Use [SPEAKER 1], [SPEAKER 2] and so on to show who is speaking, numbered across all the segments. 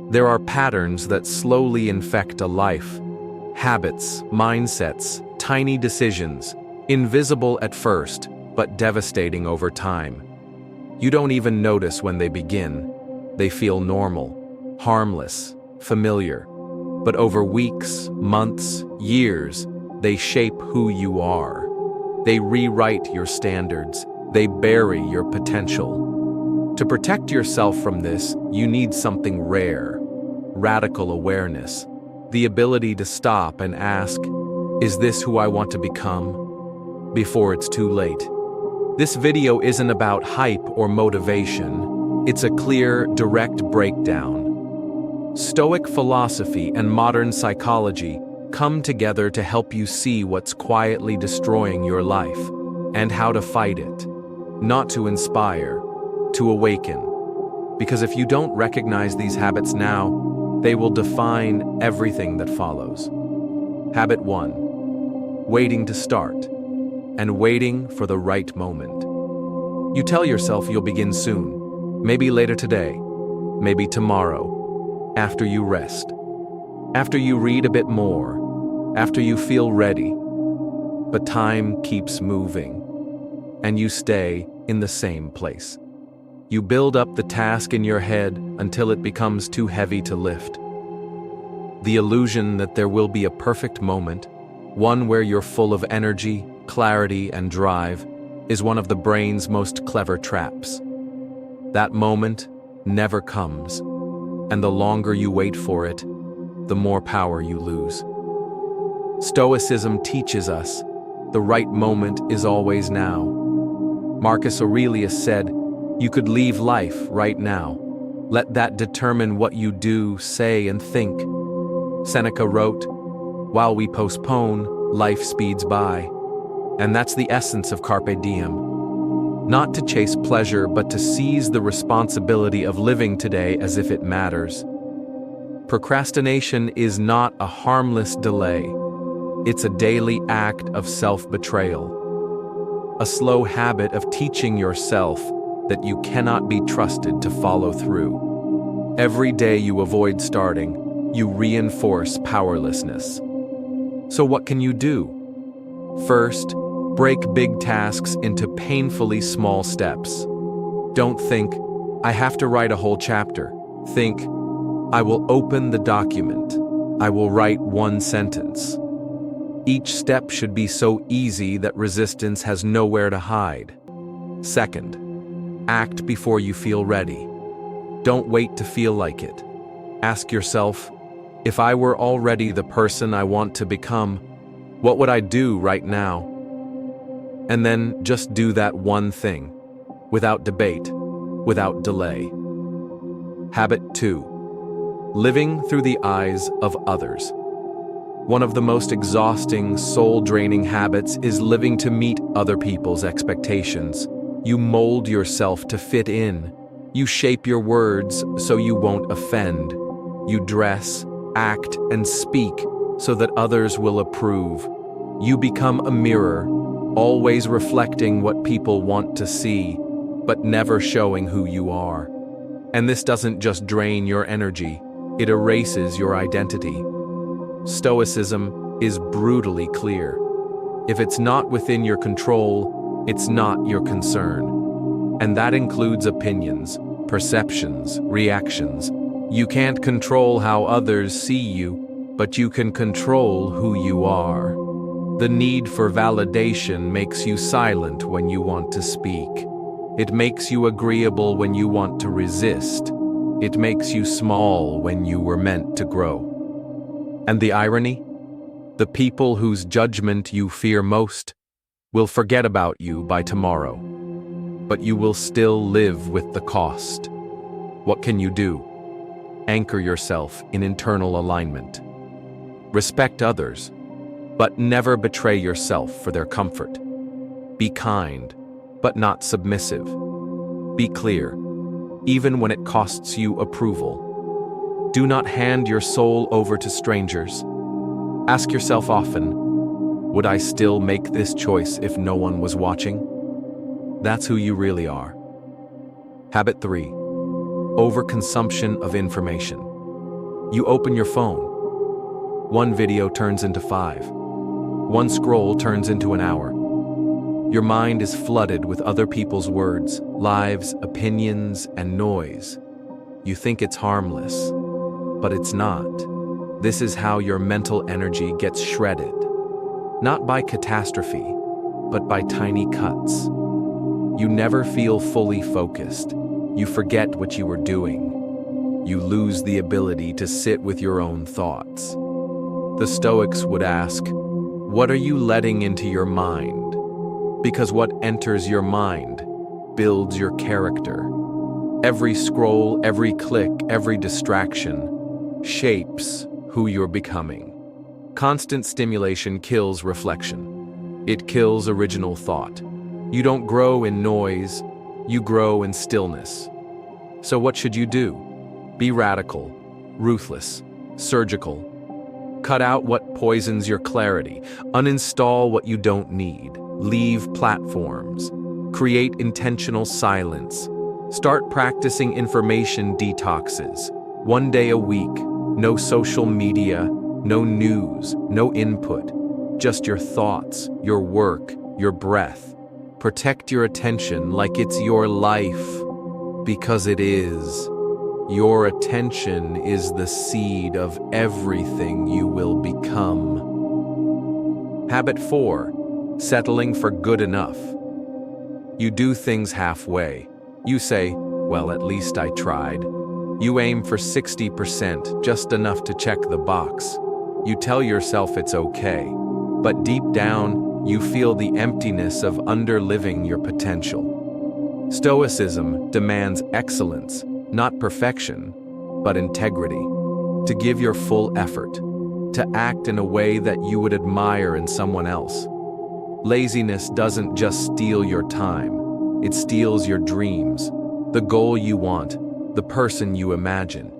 [SPEAKER 1] There are patterns that slowly infect a life. Habits, mindsets, tiny decisions, invisible at first, but devastating over time. You don't even notice when they begin. They feel normal, harmless, familiar. But over weeks, months, years, they shape who you are. They rewrite your standards. They bury your potential. To protect yourself from this, you need something rare: radical awareness. The ability to stop and ask, is this who I want to become? Before it's too late. This video isn't about hype or motivation. It's a clear, direct breakdown. Stoic philosophy and modern psychology come together to help you see what's quietly destroying your life and how to fight it. Not to inspire, to awaken. Because if you don't recognize these habits now, they will define everything that follows. Habit 1. Waiting to start, and waiting for the right moment. You tell yourself you'll begin soon, maybe later today, maybe tomorrow, after you rest, after you read a bit more, after you feel ready. But time keeps moving, and you stay in the same place. You build up the task in your head until it becomes too heavy to lift. The illusion that there will be a perfect moment, one where you're full of energy, clarity, and drive, is one of the brain's most clever traps. That moment never comes, and the longer you wait for it, the more power you lose. Stoicism teaches us the right moment is always now. Marcus Aurelius said, "You could leave life right now. Let that determine what you do, say, and think." Seneca wrote, "While we postpone, life speeds by." And that's the essence of carpe diem. Not to chase pleasure, but to seize the responsibility of living today as if it matters. Procrastination is not a harmless delay. It's a daily act of self-betrayal. A slow habit of teaching yourself that you cannot be trusted to follow through. Every day you avoid starting, you reinforce powerlessness. So what can you do? First, break big tasks into painfully small steps. Don't think, I have to write a whole chapter. Think, I will open the document. I will write one sentence. Each step should be so easy that resistance has nowhere to hide. Second, act before you feel ready. Don't wait to feel like it. Ask yourself, if I were already the person I want to become, what would I do right now? And then just do that one thing, without debate, without delay. Habit 2. Living through the eyes of others. One of the most exhausting, soul-draining habits is living to meet other people's expectations. You mold yourself to fit in. You shape your words so you won't offend. You dress, act, and speak so that others will approve. You become a mirror, always reflecting what people want to see, but never showing who you are. And this doesn't just drain your energy, it erases your identity. Stoicism is brutally clear. If it's not within your control, it's not your concern. And that includes opinions, perceptions, reactions. You can't control how others see you, but you can control who you are. The need for validation makes you silent when you want to speak. It makes you agreeable when you want to resist. It makes you small when you were meant to grow. And the irony? The people whose judgment you fear most will forget about you by tomorrow. But you will still live with the cost. What can you do? Anchor yourself in internal alignment. Respect others, but never betray yourself for their comfort. Be kind, but not submissive. Be clear, even when it costs you approval. Do not hand your soul over to strangers. Ask yourself often, would I still make this choice if no one was watching? That's who you really are. Habit 3. Overconsumption of information. You open your phone. One video turns into 5. One scroll turns into an hour. Your mind is flooded with other people's words, lives, opinions, and noise. You think it's harmless, but it's not. This is how your mental energy gets shredded. Not by catastrophe, but by tiny cuts. You never feel fully focused. You forget what you were doing. You lose the ability to sit with your own thoughts. The Stoics would ask, what are you letting into your mind? Because what enters your mind builds your character. Every scroll, every click, every distraction shapes who you're becoming. Constant stimulation kills reflection. It kills original thought. You don't grow in noise, you grow in stillness. So what should you do? Be radical, ruthless, surgical. Cut out what poisons your clarity. Uninstall what you don't need. Leave platforms. Create intentional silence. Start practicing information detoxes. 1 day a week. No social media, no news, no input. Just your thoughts, your work, your breath. Protect your attention like it's your life, because it is. Your attention is the seed of everything you will become. Habit 4. Settling for good enough. You do things halfway. You say, well, at least I tried. You aim for 60%, just enough to check the box. You tell yourself it's okay, but deep down, you feel the emptiness of underliving your potential. Stoicism demands excellence, not perfection, but integrity. To give your full effort, to act in a way that you would admire in someone else. Laziness doesn't just steal your time, it steals your dreams, the goal you want, the person you imagine.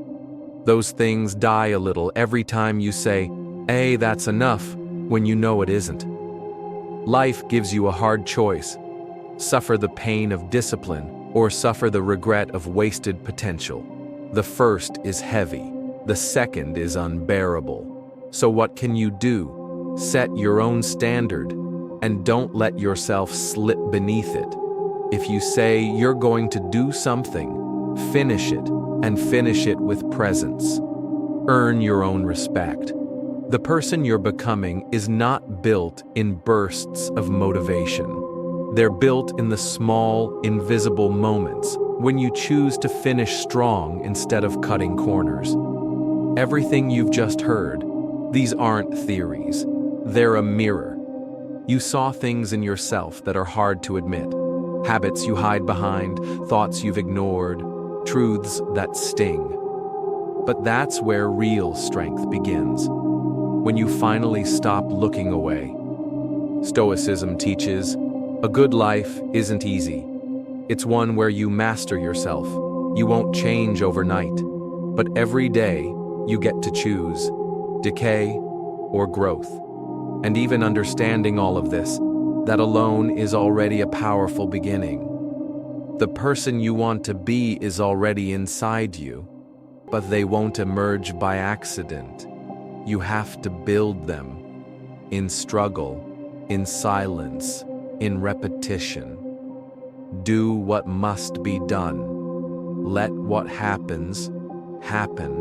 [SPEAKER 1] Those things die a little every time you say, "Hey, that's enough," when you know it isn't. Life gives you a hard choice. Suffer the pain of discipline or suffer the regret of wasted potential. The first is heavy, the second is unbearable. So what can you do? Set your own standard and don't let yourself slip beneath it. If you say you're going to do something, finish it, and finish it with presence. Earn your own respect. The person you're becoming is not built in bursts of motivation. They're built in the small, invisible moments when you choose to finish strong instead of cutting corners. Everything you've just heard, these aren't theories. They're a mirror. You saw things in yourself that are hard to admit. Habits you hide behind, thoughts you've ignored, truths that sting. But that's where real strength begins, when you finally stop looking away. Stoicism teaches, a good life isn't easy. It's one where you master yourself. You won't change overnight, but every day you get to choose decay or growth. And even understanding all of this, that alone is already a powerful beginning. The person you want to be is already inside you, but they won't emerge by accident. You have to build them in struggle, in silence, in repetition. Do what must be done. Let what happens, happen.